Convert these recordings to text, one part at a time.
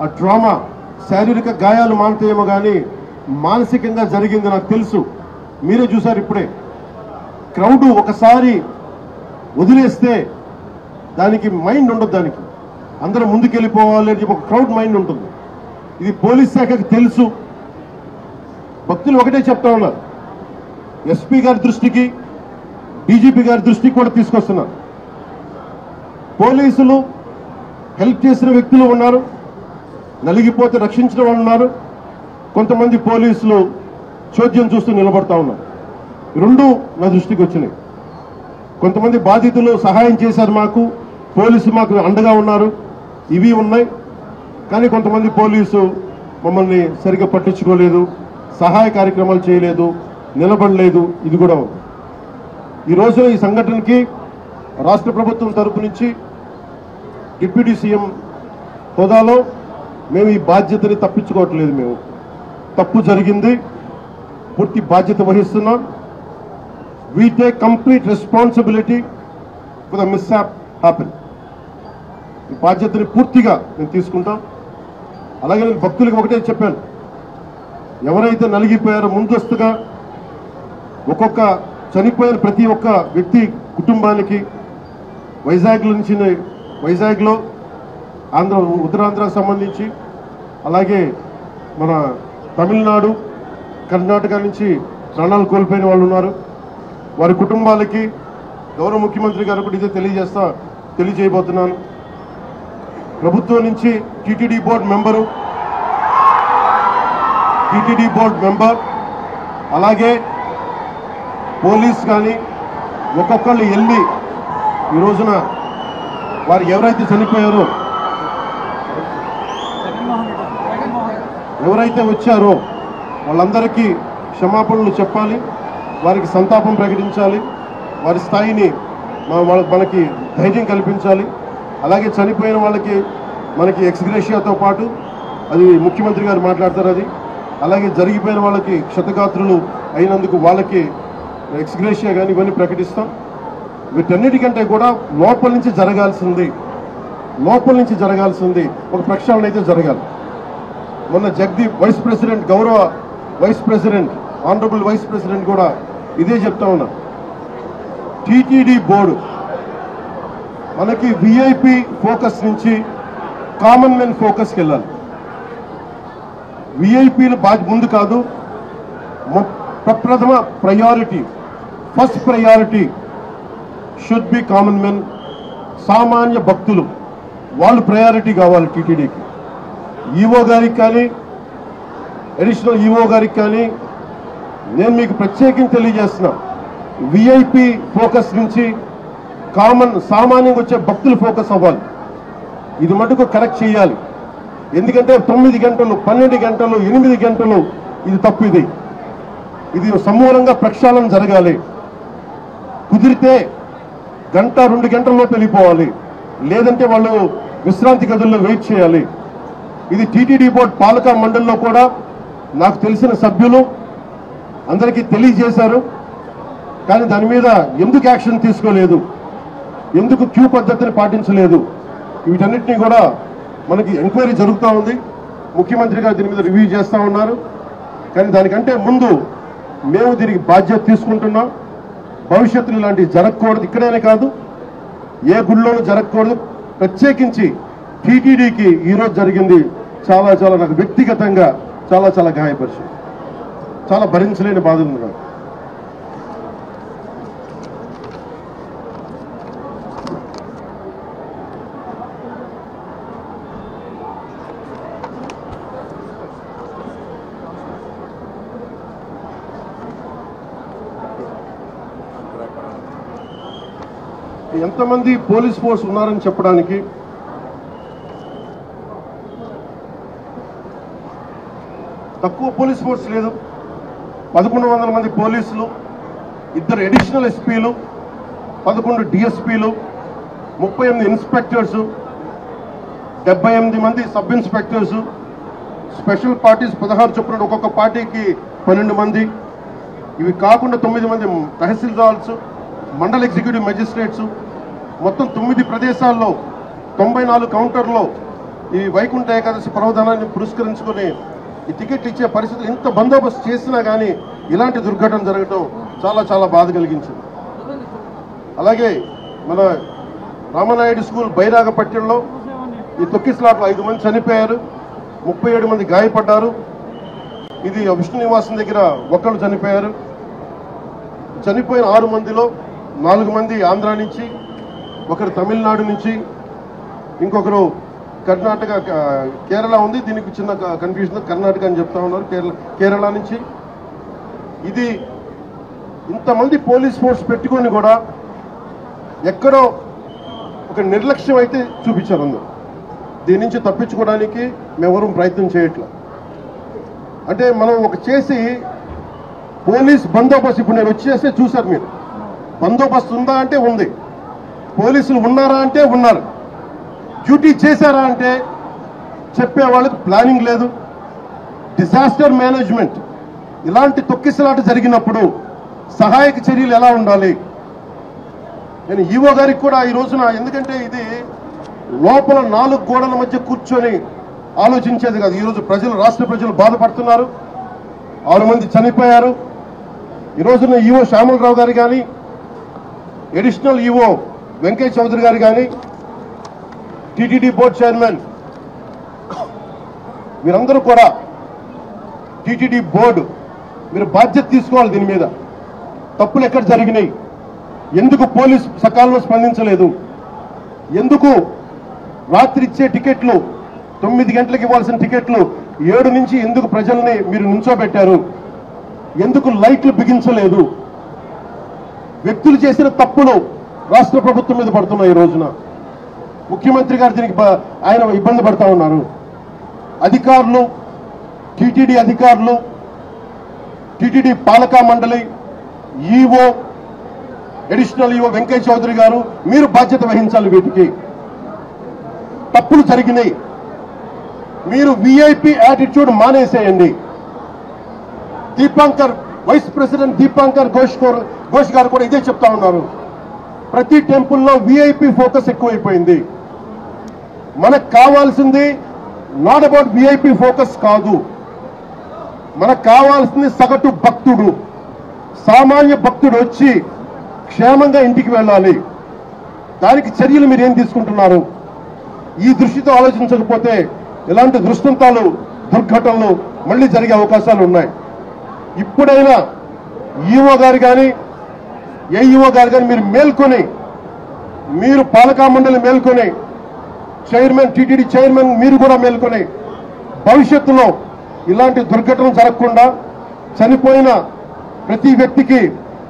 ఆ ట్రామా శారీరక గాయాలు మానుతాయేమో కానీ మానసికంగా జరిగింది నాకు తెలుసు. మీరే చూశారు ఇప్పుడే. క్రౌడ్ ఒకసారి వదిలేస్తే దానికి మైండ్ ఉండదు, దానికి అందరూ ముందుకెళ్ళిపోవాలి అని చెప్పి ఒక క్రౌడ్ మైండ్ ఉంటుంది. ఇది పోలీస్ శాఖకి తెలుసు. భక్తులు ఒకటే చెప్తా ఉన్నారు, ఎస్పీ గారి దృష్టికి డీజీపీ గారి దృష్టికి కూడా తీసుకొస్తున్నారు. పోలీసులు హెల్ప్ చేసిన వ్యక్తులు ఉన్నారు, నలిగిపోతే రక్షించిన వాళ్ళు ఉన్నారు. కొంతమంది పోలీసులు చోద్యం చూస్తూ నిలబడతా ఉన్నారు. రెండు నా దృష్టికి వచ్చినాయి. కొంతమంది బాధితులు సహాయం చేశారు, మాకు పోలీసు మాకు అండగా ఉన్నారు, ఇవి ఉన్నాయి. కానీ కొంతమంది పోలీసు మమ్మల్ని సరిగ్గా పట్టించుకోలేదు, సహాయ కార్యక్రమాలు చేయలేదు, నిలబడలేదు. ఇది కూడా ఉంది. ఈరోజు ఈ సంఘటనకి రాష్ట్ర ప్రభుత్వం తరపు నుంచి డిప్యూటీ సీఎం హోదాలో మేము ఈ బాధ్యతని తప్పించుకోవట్లేదు. మేము తప్పు జరిగింది, పూర్తి బాధ్యత వహిస్తున్నాం. We take complete responsibility for the mishap happen. ఈ బాధ్యతని పూర్తిగా మేము తీసుకుంటాం. అలాగే నేను భక్తులకు ఒకటే చెప్పాను, ఎవరైతే నలిగిపోయారో ముందస్తుగా ఒక్కొక్క చనిపోయిన ప్రతి ఒక్క వ్యక్తి కుటుంబానికి వైజాగ్లో ఉత్తరాంధ్రకు సంబంధించి, అలాగే మన తమిళనాడు కర్ణాటక నుంచి ప్రాణాలు కోల్పోయిన వాళ్ళు ఉన్నారు. వారి కుటుంబాలకి గౌరవ ముఖ్యమంత్రి గారు కూడా ఇదే తెలియజేయబోతున్నాను. ప్రభుత్వం నుంచి టీటీడీ బోర్డు మెంబర్ అలాగే పోలీస్ కానీ ఒక్కొక్కళ్ళు వెళ్ళి ఈ రోజున వారు ఎవరైతే చనిపోయారో, ఎవరైతే వచ్చారో వాళ్ళందరికీ క్షమాపణలు చెప్పాలి, వారికి సంతాపం ప్రకటించాలి, వారి స్థాయిని మనకి ధైర్యం కల్పించాలి. అలాగే చనిపోయిన వాళ్ళకి మనకి ఎక్స్గ్రేషియాతో పాటు అది ముఖ్యమంత్రి గారు మాట్లాడతారు. అది అలాగే జరిగిపోయిన వాళ్ళకి క్షతగాత్రులు అయినందుకు వాళ్ళకి ఎక్స్గ్రేషియా కానీ ఇవన్నీ ప్రకటిస్తాం. వీటన్నిటికంటే కూడా లోపల నుంచి జరగాల్సింది ఒక ప్రక్షాళన అయితే జరగాలి. మొన్న జగదీప్ గౌరవ vice president honourable vice president కూడా ఇదే చెప్తా ఉన్నా. టీటీడీ బోర్డు మనకి విఐపి ఫోకస్ నుంచి కామన్ మెన్ ఫోకస్కి వెళ్ళాలి. విఐపీలు ముందు కాదు, ప్రప్రథమ priority, first priority should be common men. సామాన్య భక్తులు వాళ్ళు ప్రయారిటీ కావాలి టీటీడీకి. ఈఓ గారికి కానీ అడిషనల్ ఈఓ గారికి కానీ నేను మీకు ప్రత్యేకించి తెలియజేస్తున్నా, విఐపి ఫోకస్ నుంచి సామాన్యంగా వచ్చే భక్తులు ఫోకస్ అవ్వాలి. ఇది మటుకు కరెక్ట్ చేయాలి. ఎందుకంటే 9 గంటలు 12 గంటలు 8 గంటలు ఇది తప్పు. ఇది సమూలంగా ప్రక్షాళన జరగాలి. కుదిరితే 1-2 గంటల్లో వెళ్ళిపోవాలి, లేదంటే వాళ్ళు విశ్రాంతి గదుల్లో వెయిట్ చేయాలి. ఇది టీటీడీ బోర్డు పాలక మండలిలో కూడా నాకు తెలిసిన సభ్యులు అందరికీ తెలియజేశారు. కానీ దాని మీద ఎందుకు యాక్షన్ తీసుకోలేదు, ఎందుకు క్యూ పద్ధతిని పాటించలేదు, వీటన్నిటినీ కూడా మనకి ఎంక్వైరీ జరుగుతూ ఉంది. ముఖ్యమంత్రి గారు దీని మీద రివ్యూ చేస్తూ ఉన్నారు. కానీ దానికంటే ముందు మేము దీనికి బాధ్యత తీసుకుంటున్నాం. భవిష్యత్తులో ఇలాంటివి జరగకూడదు, ఇక్కడైనా కాదు ఏ గుడిలోనూ జరగకూడదు. ప్రత్యేకించి టీటీడీకి ఈరోజు జరిగింది చాలా నాకు వ్యక్తిగతంగా చాలా గాయపరిచింది. చాలా భరించలేని బాధ ఉంది నాకు. ఎంతమంది పోలీస్ ఫోర్స్ ఉన్నారని చెప్పడానికి తక్కువ పోలీస్ ఫోర్స్ లేదు. 1100 మంది పోలీసులు, 2 అడిషనల్ ఎస్పీలు, 11 డిఎస్పీలు, 38 ఇన్స్పెక్టర్స్, 78 మంది సబ్ ఇన్స్పెక్టర్స్, స్పెషల్ పార్టీస్ 16 చొప్పున ఒక్కొక్క పార్టీకి 12 మంది. ఇవి కాకుండా 9 మంది తహసీల్దార్స్, మండల ఎగ్జిక్యూటివ్ మెజిస్ట్రేట్స్, మొత్తం 9 ప్రదేశాల్లో 94 కౌంటర్లో ఈ వైకుంఠ ఏకాదశి పర్వదినాన్ని పురస్కరించుకొని ఈ టికెట్లు ఇచ్చే పరిస్థితులు ఇంత బందోబస్తు చేసినా కానీ ఇలాంటి దుర్ఘటన జరగటం చాలా చాలా బాధ కలిగించింది. అలాగే మన రామనాయుడు స్కూల్ బైరాగపట్నంలో ఈ తొక్కిసలాట్లో 5 మంది చనిపోయారు, 37 మంది గాయపడ్డారు. ఇది విష్ణు నివాసం దగ్గర ఒకళ్ళు చనిపోయారు. చనిపోయిన 6 మందిలో 4 మంది ఆంధ్ర నుంచి, ఒకరు తమిళనాడు నుంచి, ఇంకొకరు కర్ణాటక కేరళ ఉంది. దీనికి చిన్న కన్ఫ్యూజన్, కర్ణాటక అని చెప్తా ఉన్నారు, కేరళ నుంచి. ఇది ఇంతమంది పోలీస్ ఫోర్స్ పెట్టుకొని కూడా ఎక్కడో ఒక నిర్లక్ష్యం అయితే చూపించారు అందరూ. దీని నుంచి తప్పించుకోవడానికి మేమెవరూ ప్రయత్నం చేయట్లా. అంటే మనం ఒక చేసి పోలీస్ బందోబస్తు, ఇప్పుడు నేను వచ్చేస్తే చూశారు మీరు, బందోబస్తు ఉందా అంటే ఉంది, పోలీసులు ఉన్నారా అంటే ఉన్నారు, డ్యూటీ చేశారా అంటే చెప్పే వాళ్ళకి ప్లానింగ్ లేదు, డిజాస్టర్ మేనేజ్మెంట్. ఇలాంటి తొక్కిసలాట జరిగినప్పుడు సహాయక చర్యలు ఎలా ఉండాలి. నేను ఈవో గారికి కూడా ఈ రోజున, ఎందుకంటే ఇది లోపల 4 గోడల మధ్య కూర్చొని ఆలోచించేది కాదు. ఈరోజు ప్రజలు, రాష్ట్ర ప్రజలు బాధపడుతున్నారు. 6 మంది చనిపోయారు. ఈ రోజున ఈవో శ్యామలరావు గారు కానీ, అడిషనల్ ఈవో వెంకయ్య చౌదరి గారు కానీ, టీటీడీ బోర్డు చైర్మన్, మీరందరూ కూడా టీటీడీ బోర్డు మీరు బాధ్యత తీసుకోవాలి. దీని మీద తప్పులు ఎక్కడ జరిగినాయి, ఎందుకు పోలీసు సకాలంలో స్పందించలేదు, ఎందుకు రాత్రి ఇచ్చే టికెట్లు 9 గంటలకు ఇవ్వాల్సిన టికెట్లు 7 నుంచి ఎందుకు ప్రజల్ని మీరు నుంచోబెట్టారు, ఎందుకు లైట్లు బిగించలేదు. వ్యక్తులు చేసిన తప్పులు రాష్ట్ర ప్రభుత్వం మీద పడుతున్నాయి. ఈ రోజున ముఖ్యమంత్రి గారు దీనికి ఆయన ఇబ్బంది పడతా ఉన్నారు. అధికారులు, టీటీడీ అధికారులు, టీటీడీ పాలకా మండలి, EO, additional EO Venkaiah Chowdary garu, మీరు బాధ్యత వహించాలి. వీటికి తప్పులు జరిగినాయి. మీరు విఐపి యాటిట్యూడ్ మానేసేయండి. దీపాంకర్, వైస్ ప్రెసిడెంట్ దీపాంకర్ ఘోష్ గారు కూడా ఇదే చెప్తా ఉన్నారు. ప్రతి టెంపుల్లో విఐపి ఫోకస్ ఎక్కువైపోయింది. మనకు కావాల్సింది నాట్ అబౌట్ విఐపి ఫోకస్ కాదు, మనకు కావాల్సింది సగటు భక్తుడు, సామాన్య భక్తుడు వచ్చి క్షేమంగా ఇంటికి వెళ్ళాలి. దానికి చర్యలు మీరు ఏం తీసుకుంటున్నారు? ఈ దృష్టితో ఆలోచించకపోతే ఇలాంటి దృష్టాంతాలు, దుర్ఘటనలు మళ్ళీ జరిగే అవకాశాలు ఉన్నాయి. ఇప్పుడైనా ఈఓ గారు కానీ, ఏఈఓ గారు కానీ మీరు మేల్కొని, మీరు పాలకా మండలి మేల్కొని, చైర్మన్, టీటీడీ చైర్మన్ మీరు కూడా మేల్కొని, భవిష్యత్తులో ఇలాంటి దుర్ఘటనలు జరగకుండా చనిపోయిన ప్రతి వ్యక్తికి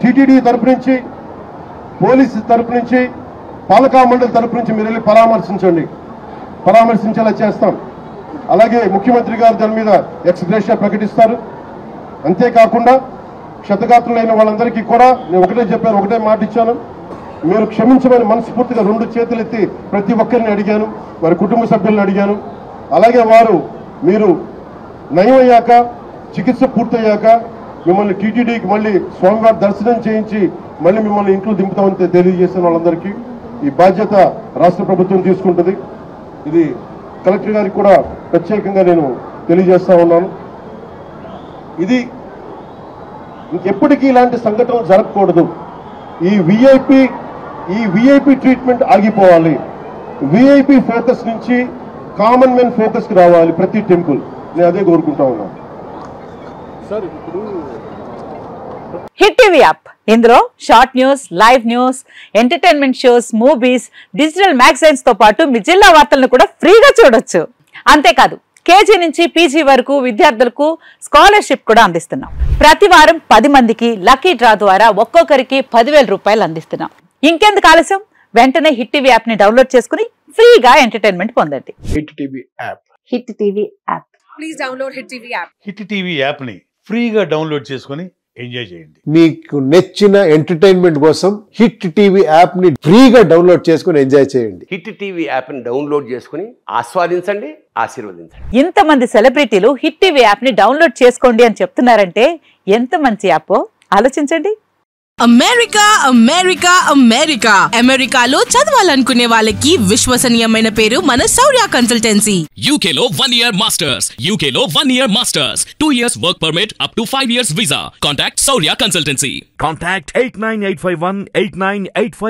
టీటీడీ తరపు నుంచి, పోలీసు తరపు నుంచి, పాలకా మండలి తరపు నుంచి మీరు వెళ్ళి పరామర్శించేలా చేస్తాం. అలాగే ముఖ్యమంత్రి గారు దాని మీద ఎక్స్ గ్రేషియా ప్రకటిస్తారు. అంతేకాకుండా క్షతగాత్రులైన వాళ్ళందరికీ కూడా నేను ఒకటే మాట ఇచ్చాను, మీరు క్షమించమని మనస్ఫూర్తిగా 2 చేతులు ఎత్తి ప్రతి ఒక్కరిని అడిగాను, వారి కుటుంబ సభ్యులను అడిగాను. అలాగే మీరు నయం అయ్యాక, చికిత్స పూర్తయ్యాక మిమ్మల్ని టీటీడీకి మళ్ళీ స్వామివారి దర్శనం చేయించి మళ్ళీ మిమ్మల్ని ఇంట్లో దింపుతామని తెలియజేసిన వాళ్ళందరికీ ఈ బాధ్యత రాష్ట్ర ప్రభుత్వం తీసుకుంటుంది. ఇది కలెక్టర్ గారికి కూడా ప్రత్యేకంగా నేను తెలియజేస్తా ఉన్నాను. ఇది ఇంకెప్పటికీ ఇలాంటి సంఘటనలు జరగకూడదు. ఈ విఐపి ట్రీట్మెంట్ ఆగిపోవాలి. విఐపి ఫోకస్ నుంచి కామన్ మెన్ ఫోకస్కి రావాలి ప్రతి టెంపుల్. నేను అదే కోరుకుంటా ఉన్నాను. హిట్ టీవీ యాప్, ఇందులో short news, live news, entertainment shows, movies, digital magazines తో పాటు మీ జిల్లా వార్తలను కూడా ఫ్రీగా చూడొచ్చు. అంతేకాదు కేజీ నుంచి పీజీ వరకు విద్యార్థులకు స్కాలర్షిప్ కూడా అందిస్తున్నాం. ప్రతి వారం 10 మందికి లక్కీ డ్రా ద్వారా ఒక్కొక్కరికి 10,000 రూపాయలు అందిస్తున్నాం. ఇంకెందుకు ఆలస్యం, వెంటనే హిట్ టీవీ యాప్ ని డౌన్లోడ్ చేసుకుని ఫ్రీగా ఎంటర్టైన్మెంట్ పొందండి. Hit TV app. Hit TV app. Please download hit TV app. Hit TV app ని ఫ్రీగా డౌన్లోడ్ చేసుకుని ఎంజాయ్ చేయండి. మీకు నచ్చిన ఎంటర్టైన్మెంట్ కోసం హిట్ టీవీ యాప్ ని ఫ్రీగా డౌన్లోడ్ చేసుకుని ఎంజాయ్ చేయండి. హిట్ టీవీ యాప్ ని డౌన్లోడ్ చేసుకుని ఆస్వాదించండి, ఆశీర్వదించండి. ఇంతమంది సెలబ్రిటీలు హిట్ టీవీ యాప్ ని డౌన్లోడ్ చేసుకోండి అని చెప్తున్నారంటే ఎంత మంచి యాప్ ఆలోచించండి. అమెరికా అమెరికా అమెరికా అమెరికాలో చదవాలనుకునే వాళ్ళకి విశ్వసనీయమైన పేరు మన శౌర్య కన్సల్టెన్సీ. UK లో 1 year masters, UK లో 1 year masters, 2 years work permit up to 5 years visa. Contact Saurya Consultancy. Contact 89851 8985.